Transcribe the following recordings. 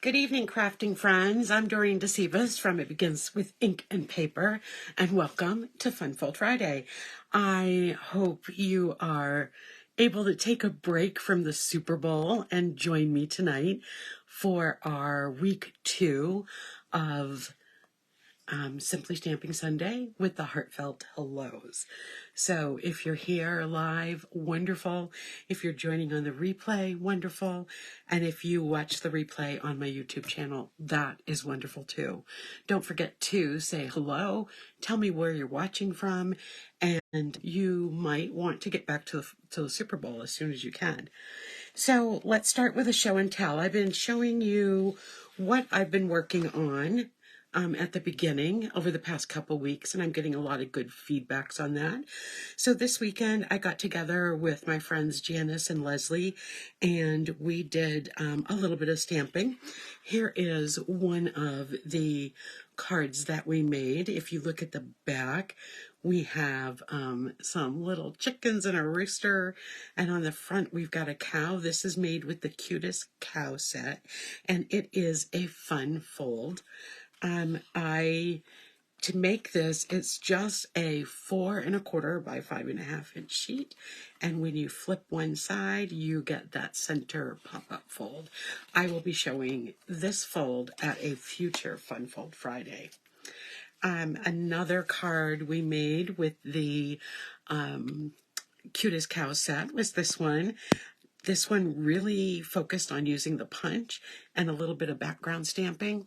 Good evening, crafting friends. I'm Dorene Decibus from It Begins with Ink and Paper, and welcome to Funfold Friday. I hope you are able to take a break from the Super Bowl and join me tonight for our week 2 of Simply Stamping Sunday with the Heartfelt Hellos. So if you're here live, wonderful. If you're joining on the replay, wonderful. And if you watch the replay on my YouTube channel, that is wonderful too. Don't forget to say hello, tell me where you're watching from, and you might want to get back to the Super Bowl as soon as you can. So let's start with a show and tell. I've been showing you what I've been working on at the beginning over the past couple weeks, and I'm getting a lot of good feedbacks on that. So this weekend I got together with my friends Janice and Leslie, and we did a little bit of stamping. Here is one of the cards that we made. If you look at the back, we have some little chickens and a rooster, and on the front we've got a cow. This is made with the cutest cow set, and it is a fun fold. To make this, it's just a 4 1/4 by 5.5 inch sheet, and when you flip one side, you get that center pop-up fold. I will be showing this fold at a future Fun Fold Friday. Another card we made with the cutest cow set was this one. This one really focused on using the punch and a little bit of background stamping.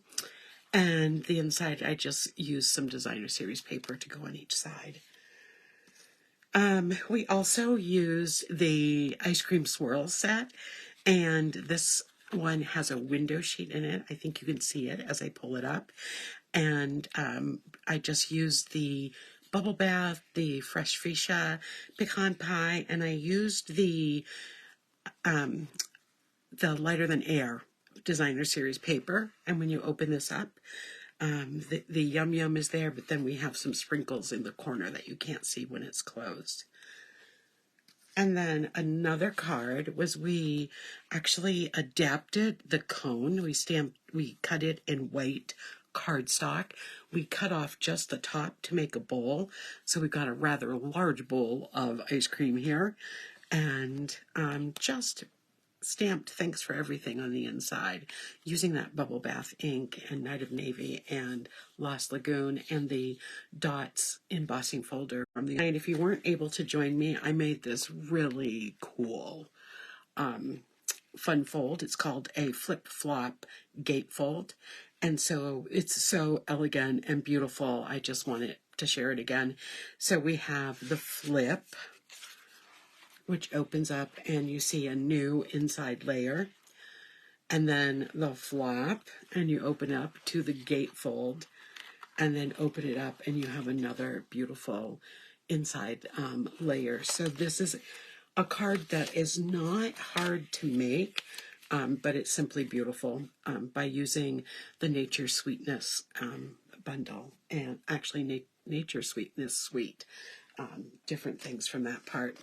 And the inside, I just used some designer series paper to go on each side. We also used the ice cream swirl set, and this one has a window sheet in it. I think you can see it as I pull it up. And I just used the bubble bath, the fresh fuchsia, pecan pie, and I used the lighter than air designer series paper. And when you open this up, the yum yum is there, but then we have some sprinkles in the corner that you can't see when it's closed. And then another card was we actually adapted the cone. We cut it in white cardstock. We cut off just the top to make a bowl. So we got a rather large bowl of ice cream here, and just stamped "Thanks for Everything" on the inside using that bubble bath ink and Night of Navy and Lost Lagoon and the dots embossing folder from the night. If you weren't able to join me, I made this really cool fun fold. It's called a flip flop gatefold, and so it's so elegant and beautiful. I just wanted to share it again. So we have the flip, which opens up and you see a new inside layer, and then the flop, and you open up to the gatefold, and then open it up and you have another beautiful inside layer. So this is a card that is not hard to make, but it's simply beautiful by using the Nature Sweetness bundle, and actually Nature Sweetness Suite. Different things from that part.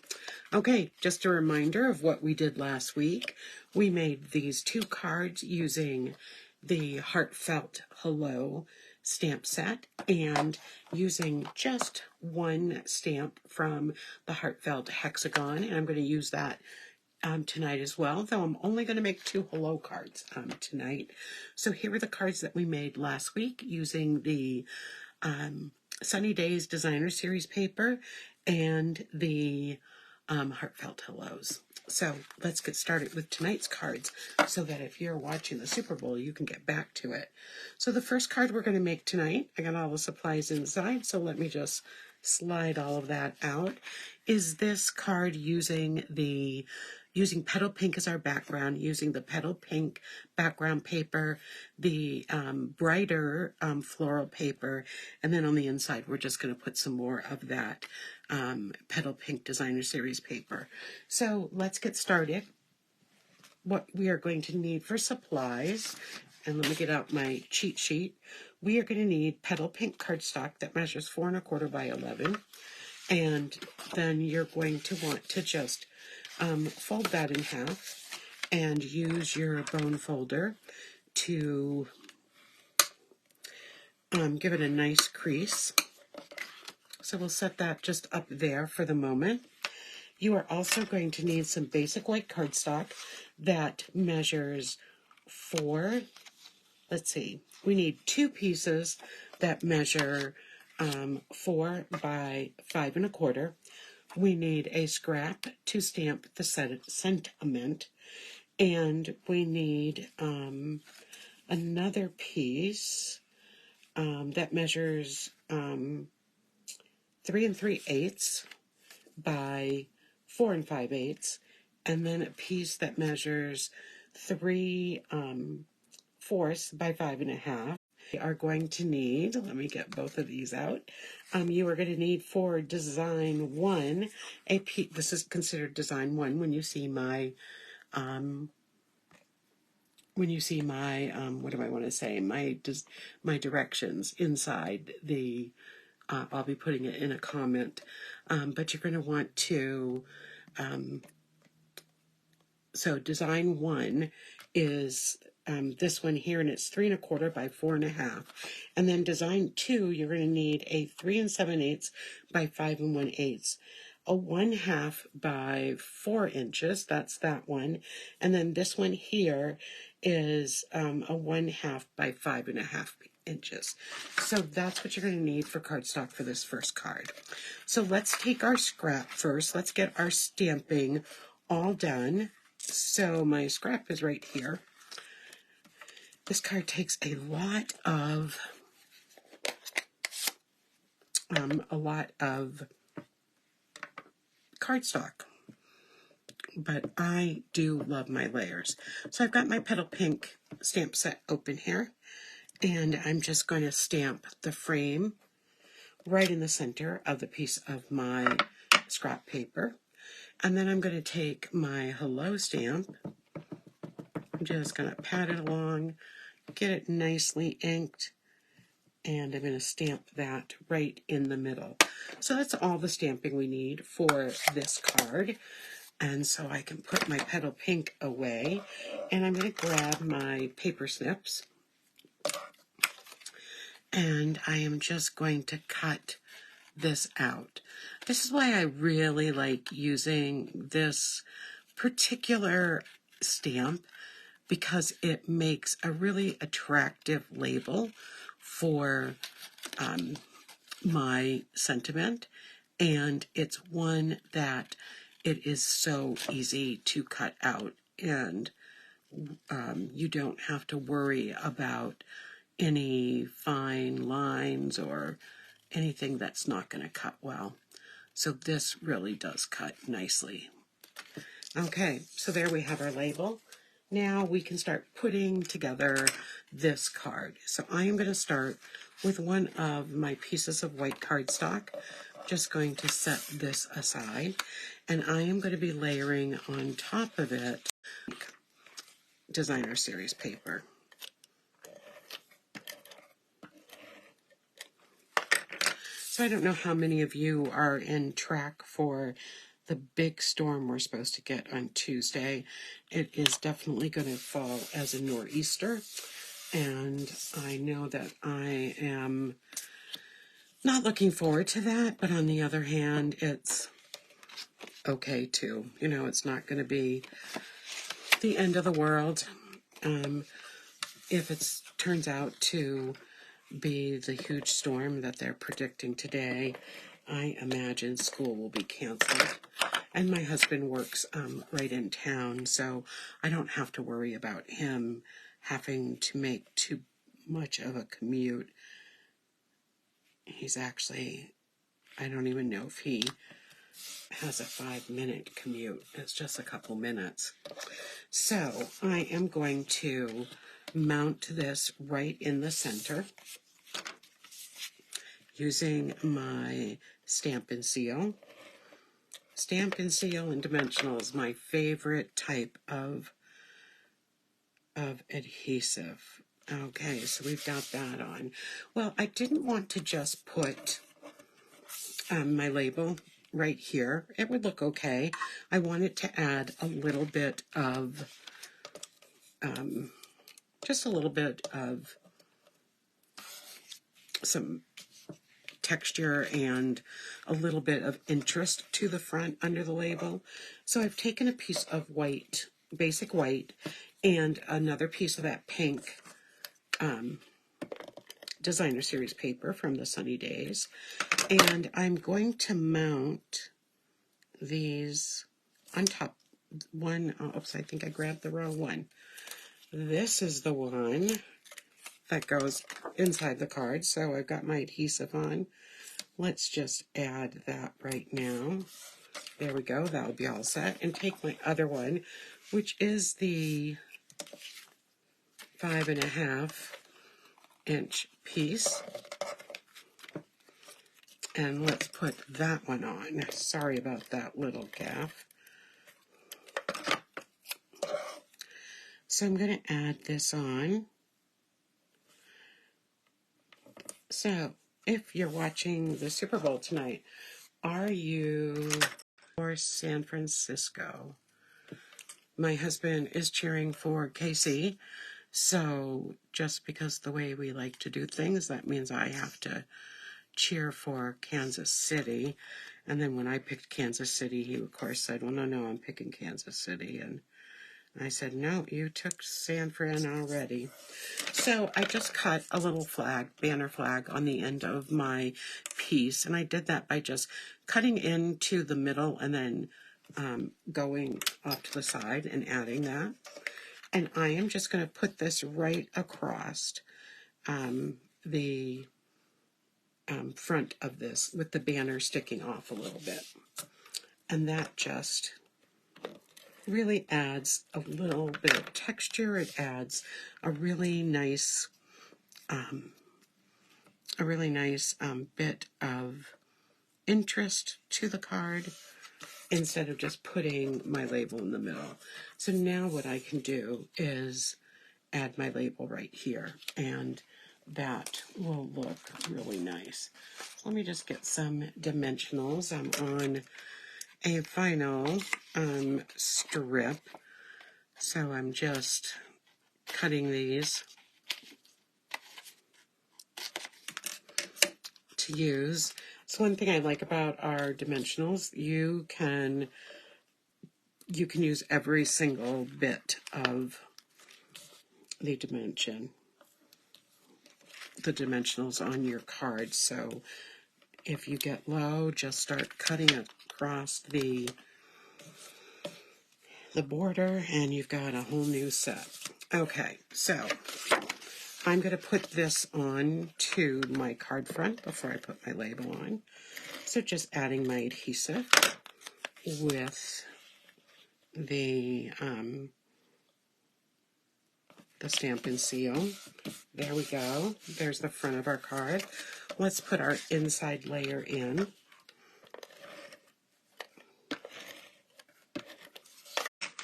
Okay, just a reminder of what we did last week. We made these 2 cards using the Heartfelt Hello stamp set and using just one stamp from the Heartfelt hexagon, and I'm going to use that tonight as well, though I'm only going to make 2 hello cards tonight. So here are the cards that we made last week using the Sunny Days designer series paper and the Heartfelt Hellos. So let's get started with tonight's cards so that if you're watching the Super Bowl, you can get back to it. So the first card we're going to make tonight, I got all the supplies inside, so let me just slide all of that out, is this card using Petal Pink as our background, using the Petal Pink background paper, the brighter floral paper, and then on the inside we're just going to put some more of that Petal Pink designer series paper. So let's get started. What we are going to need for supplies, and let me get out my cheat sheet. We are going to need Petal Pink cardstock that measures 4 1/4 by 11, and then you're going to want to just fold that in half and use your bone folder to give it a nice crease. So we'll set that just up there for the moment. You are also going to need some basic white cardstock that measures we need 2 pieces that measure 4 by 5 1/4. We need a scrap to stamp the sentiment, and we need another piece that measures 3 3/8 by 4 5/8, and then a piece that measures 3 4 by 5 1/2. We are going to need, let me get both of these out. You are going to need for design 1, this is considered design 1 when you see my, what do I want to say, my directions inside the, I'll be putting it in a comment, but you're going to want to, so design 1 is this one here, and it's 3 1/4 by 4 1/2. And then design 2, you're going to need a 3 7/8 by 5 1/8, a 1/2 by 4 inches. That's that one. And then this one here is a 1/2 by 5 1/2 inches. So that's what you're going to need for cardstock for this first card. So let's take our scrap first. Let's get our stamping all done. So my scrap is right here. This card takes a lot of cardstock, but I do love my layers. So I've got my Petal Pink stamp set open here, and I'm just going to stamp the frame right in the center of the piece of my scrap paper. And then I'm going to take my Hello stamp. I'm just going to pat it along, get it nicely inked, and I'm going to stamp that right in the middle. So that's all the stamping we need for this card. And so I can put my Petal Pink away, and I'm going to grab my paper snips, and I am just going to cut this out. This is why I really like using this particular stamp, because it makes a really attractive label for my sentiment, and it's one that it is so easy to cut out, and you don't have to worry about any fine lines or anything that's not going to cut well. So this really does cut nicely. Okay, so there we have our label. Now we can start putting together this card. So I am going to start with one of my pieces of white cardstock. Just going to set this aside, and I am going to be layering on top of it designer series paper. So I don't know how many of you are in track for the big storm we're supposed to get on Tuesday. It is definitely going to fall as a nor'easter, and I know that I am not looking forward to that, but on the other hand, it's okay too. You know, it's not going to be the end of the world. If it turns out to be the huge storm that they're predicting today, I imagine school will be canceled. And my husband works right in town, so I don't have to worry about him having to make too much of a commute. He's actually, I don't even know if he has a 5-minute commute. It's just a couple minutes. So I am going to mount this right in the center using my Stampin' Seal. Stampin' Seal and Dimensional is my favorite type of adhesive. Okay, so we've got that on. Well, I didn't want to just put my label right here. It would look okay. I wanted to add a little bit of just a little bit of some texture and a little bit of interest to the front under the label. So I've taken a piece of white, basic white, and another piece of that pink designer series paper from the Sunny Days, and I'm going to mount these on top. Oops, I think I grabbed the wrong one. This is the one that goes inside the card, so I've got my adhesive on. Let's just add that right now. There we go, that'll be all set. And take my other one, which is the 5.5-inch piece. And let's put that one on. Sorry about that little gaff. So I'm going to add this on. So if you're watching the Super Bowl tonight, are you for San Francisco? My husband is cheering for KC, so just because the way we like to do things, that means I have to cheer for Kansas City. And then when I picked Kansas City, he of course said, well, no, I'm picking Kansas City. And I said, no, you took San Fran already. So I just cut a little flag, banner flag, on the end of my piece. And I did that by just cutting into the middle and then going off to the side and adding that. And I am just going to put this right across the front of this with the banner sticking off a little bit. And that just really adds a little bit of texture. It adds a really nice bit of interest to the card instead of just putting my label in the middle. So now what I can do is add my label right here, and that will look really nice. So let me just get some dimensionals. I'm on a vinyl strip, so I'm just cutting these to use. So one thing I like about our dimensionals, you can use every single bit of the dimensionals on your card. So if you get low, just start cutting across the border and you've got a whole new set. Okay, so I'm going to put this on to my card front before I put my label on. So just adding my adhesive with the Stampin' seal. There we go. There's the front of our card. Let's put our inside layer in.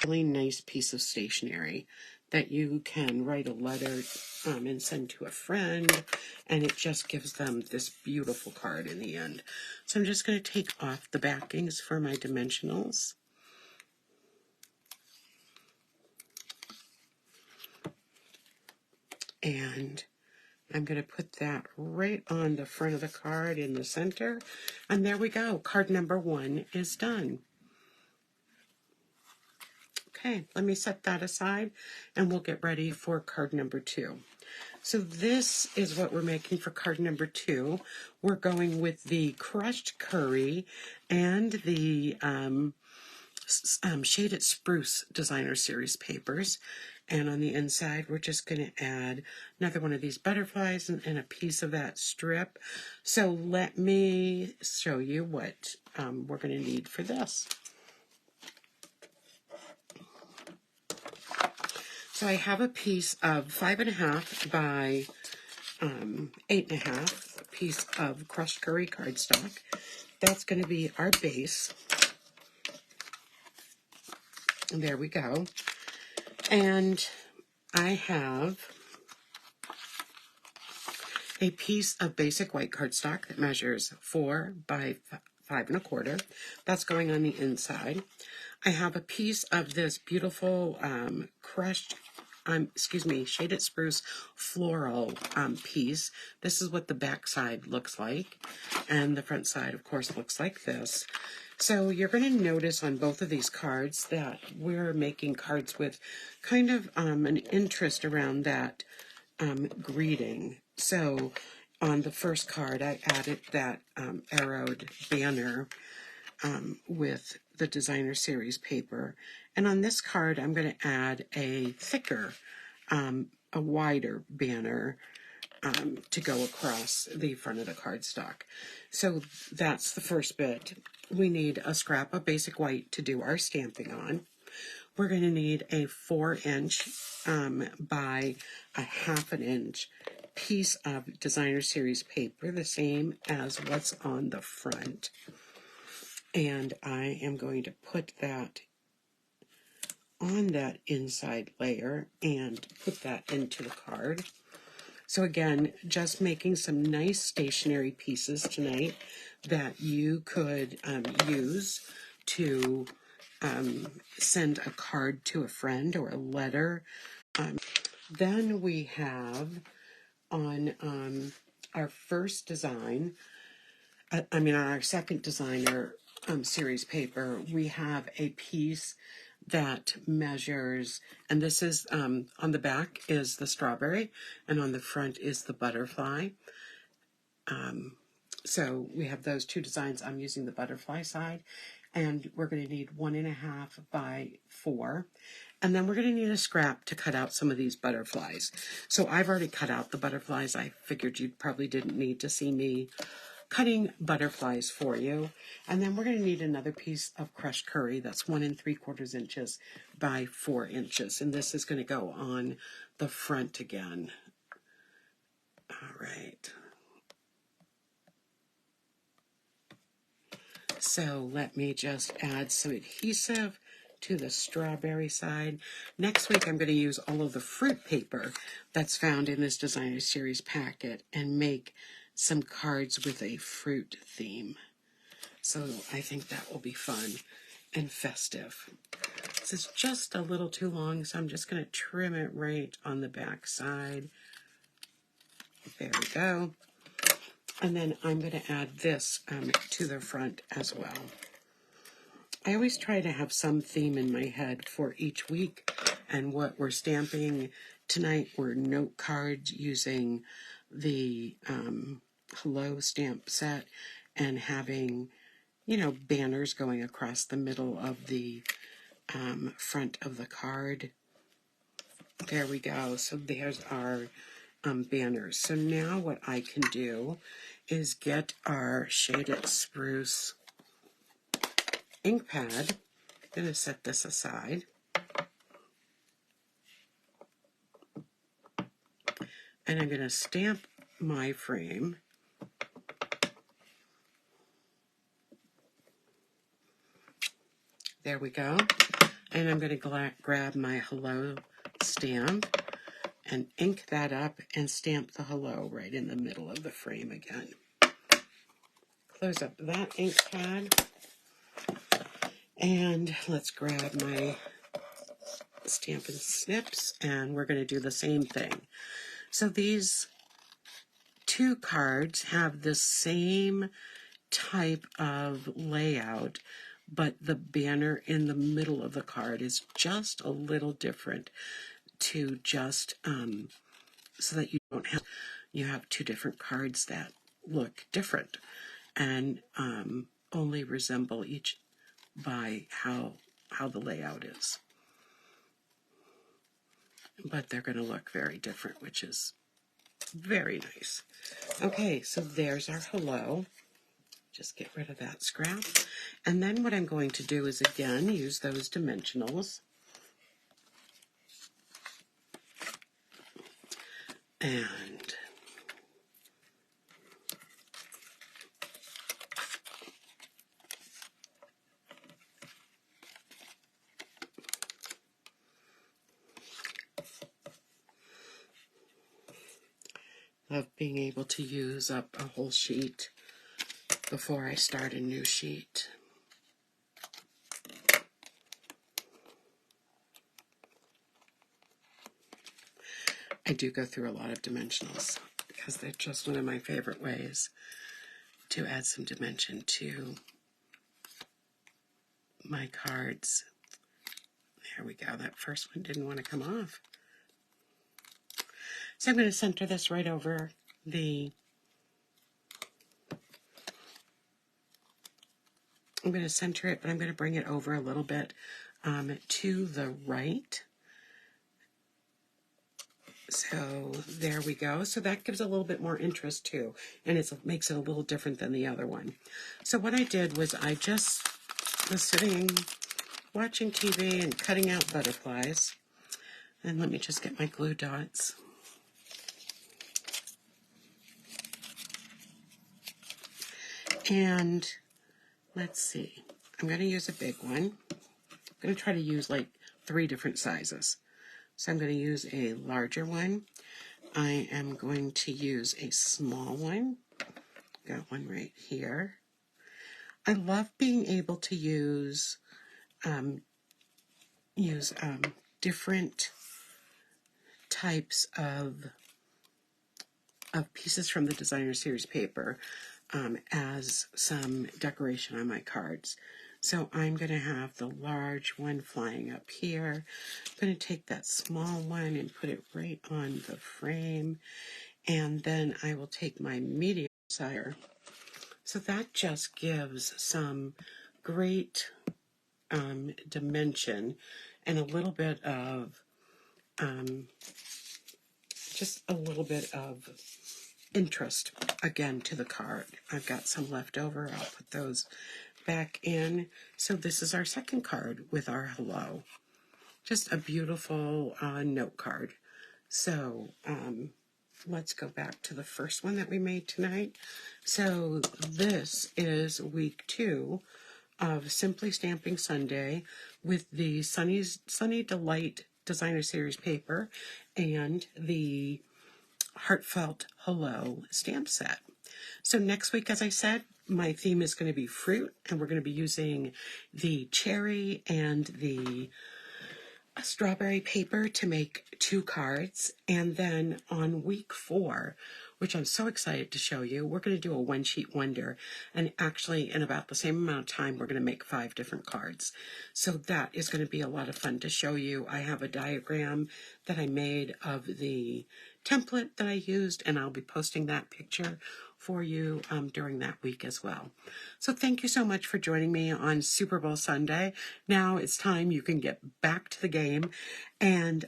Really nice piece of stationery that you can write a letter and send to a friend, and it just gives them this beautiful card in the end. So I'm just going to take off the backings for my dimensionals. And I'm going to put that right on the front of the card in the center. And there we go. Card number 1 is done. Okay, let me set that aside and we'll get ready for card number 2. So this is what we're making for card number 2. We're going with the crushed curry and the Shaded Spruce Designer Series papers. And on the inside, we're just going to add another one of these butterflies and a piece of that strip. So let me show you what we're going to need for this. So I have a piece of 5.5 by 8.5 piece of crushed curry cardstock. That's going to be our base. And there we go. And I have a piece of basic white cardstock that measures 4 by 5.25. That's going on the inside. I have a piece of this beautiful crushed Shaded Spruce floral piece. This is what the back side looks like, and the front side, of course, looks like this. So you're going to notice on both of these cards that we're making cards with kind of an interest around that greeting. So on the first card, I added that arrowed banner with the Designer Series paper. And on this card, I'm going to add a thicker, a wider banner to go across the front of the cardstock. So that's the first bit. We need a scrap of basic white to do our stamping on. We're going to need a 4-inch by a 1/2 inch piece of Designer Series paper, the same as what's on the front. And I am going to put that on that inside layer and put that into the card. So again, just making some nice stationery pieces tonight that you could use to send a card to a friend or a letter. Then we have on our first design, on our second Designer series paper, we have a piece that measures, and this is on the back is the strawberry, and on the front is the butterfly. So we have those two designs. I'm using the butterfly side, and we're going to need 1.5 by 4. And then we're going to need a scrap to cut out some of these butterflies. So I've already cut out the butterflies. I figured you probably didn't need to see me cutting butterflies for you. And then we're going to need another piece of crushed curry that's 1 3/4 inches by 4 inches. And this is going to go on the front again. All right. So let me just add some adhesive to the strawberry side. Next week I'm going to use all of the fruit paper that's found in this Designer Series packet and make some cards with a fruit theme. So I think that will be fun and festive. This is just a little too long, so I'm just going to trim it right on the back side. There we go. And then I'm going to add this to the front as well. I always try to have some theme in my head for each week, and what we're stamping tonight were note cards using the Hello stamp set and having, banners going across the middle of the front of the card. There we go. So there's our banners. So now what I can do is get our Shaded Spruce ink pad. I'm going to set this aside. And I'm going to stamp my frame. There we go. And I'm going to grab my Hello stamp and ink that up and stamp the Hello right in the middle of the frame again. Close up that ink pad. And let's grab my Stampin' Snips, and we're going to do the same thing. So these two cards have the same type of layout, but the banner in the middle of the card is just a little different to just so that you have two different cards that look different and only resemble each by how the layout is. But they're going to look very different, which is very nice. Okay, so there's our Hello. Just get rid of that scrap. And then what I'm going to do is, again, use those dimensionals. And love being able to use up a whole sheet before I start a new sheet. I do go through a lot of dimensionals because they're just one of my favorite ways to add some dimension to my cards. There we go. That first one didn't want to come off. So I'm going to center this right over the... I'm going to center it, but I'm going to bring it over a little bit to the right. So there we go. So that gives a little bit more interest too, and it makes it a little different than the other one. So what I did was I just was sitting watching TV and cutting out butterflies. And let me just get my glue dots. And let's see. I'm going to use a big one. I'm going to try to use like 3 different sizes. So I'm going to use a larger one. I am going to use a small one. Got one right here. I love being able to use different types of pieces from the designer series paper as some decoration on my cards. So I'm going to have the large one flying up here. I'm going to take that small one and put it right on the frame. And then I will take my medium size. So that just gives some great dimension and a little bit of, just a little bit of interest again to the card. I've got some left over. I'll put those back in. So this is our second card with our hello. Just a beautiful note card. So let's go back to the first one that we made tonight. So this is week 2 of Simply Stamping Sunday with the Sunny Delight Designer Series paper and the Heartfelt Hello stamp set. So next week, as I said, my theme is going to be fruit, and we're going to be using the cherry and the strawberry paper to make 2 cards. And then on week 4, which I'm so excited to show you, we're going to do a one-sheet wonder. And actually, in about the same amount of time, we're going to make 5 different cards. So that is going to be a lot of fun to show you. I have a diagram that I made of the template that I used, and I'll be posting that picture for you during that week as well. So thank you so much for joining me on Super Bowl Sunday. Now it's time you can get back to the game, and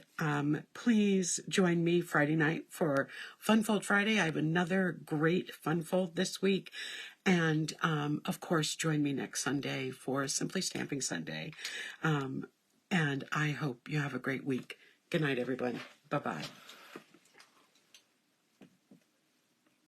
please join me Friday night for Fun Fold Friday. I have another great Fun Fold this week, and of course join me next Sunday for Simply Stamping Sunday, and I hope you have a great week. Good night, everyone. Bye-bye.